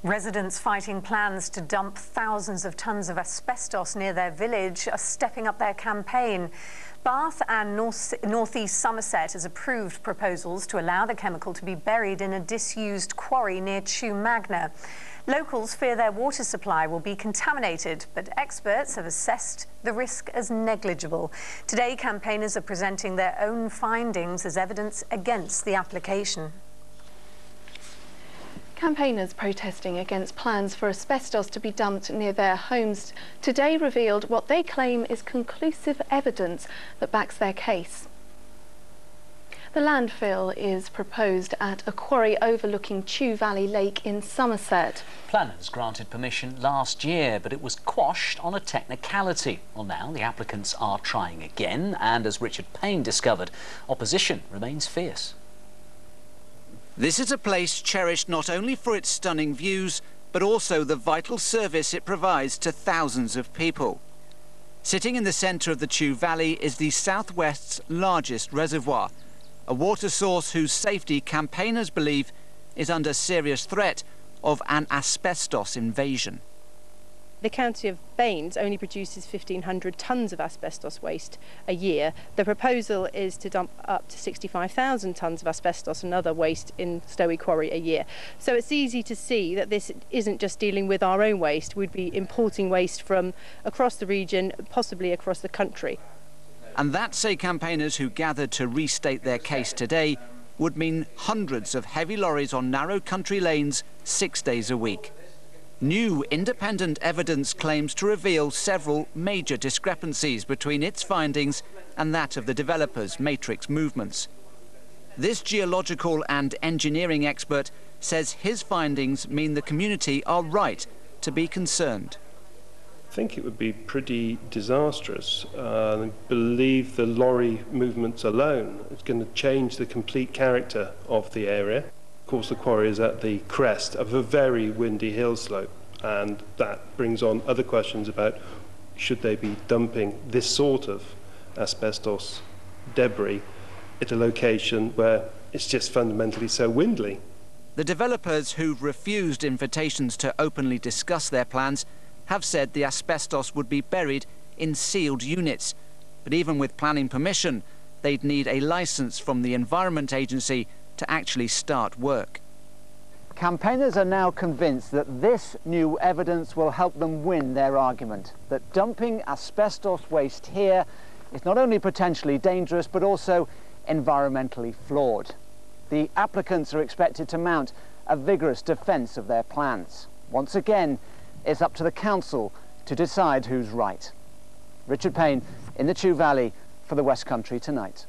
Residents fighting plans to dump thousands of tons of asbestos near their village are stepping up their campaign. Bath and North East Somerset has approved proposals to allow the chemical to be buried in a disused quarry near Chew Magna. Locals fear their water supply will be contaminated, but experts have assessed the risk as negligible. Today, campaigners are presenting their own findings as evidence against the application. Campaigners protesting against plans for asbestos to be dumped near their homes today revealed what they claim is conclusive evidence that backs their case. The landfill is proposed at a quarry overlooking Chew Valley Lake in Somerset. Planners granted permission last year, but it was quashed on a technicality. Well, now the applicants are trying again, and as Richard Payne discovered, opposition remains fierce. This is a place cherished not only for its stunning views, but also the vital service it provides to thousands of people. Sitting in the centre of the Chew Valley is the southwest's largest reservoir, a water source whose safety campaigners believe is under serious threat of an asbestos invasion. The county of Baines only produces 1,500 tonnes of asbestos waste a year. The proposal is to dump up to 65,000 tonnes of asbestos and other waste in Stowey Quarry a year. So it's easy to see that this isn't just dealing with our own waste. We'd be importing waste from across the region, possibly across the country. And that, say campaigners who gathered to restate their case today, would mean hundreds of heavy lorries on narrow country lanes 6 days a week. New independent evidence claims to reveal several major discrepancies between its findings and that of the developers' matrix movements. This geological and engineering expert says his findings mean the community are right to be concerned. I think it would be pretty disastrous. I believe the lorry movements alone is going to change the complete character of the area. Of course, the quarry is at the crest of a very windy hill slope, and that brings on other questions about should they be dumping this sort of asbestos debris at a location where it's just fundamentally so windly. The developers who've refused invitations to openly discuss their plans have said the asbestos would be buried in sealed units, but even with planning permission, they'd need a licence from the Environment Agency to actually start work. Campaigners are now convinced that this new evidence will help them win their argument, that dumping asbestos waste here is not only potentially dangerous but also environmentally flawed. The applicants are expected to mount a vigorous defence of their plans. Once again, it's up to the council to decide who's right. Richard Payne in the Chew Valley for the West Country Tonight.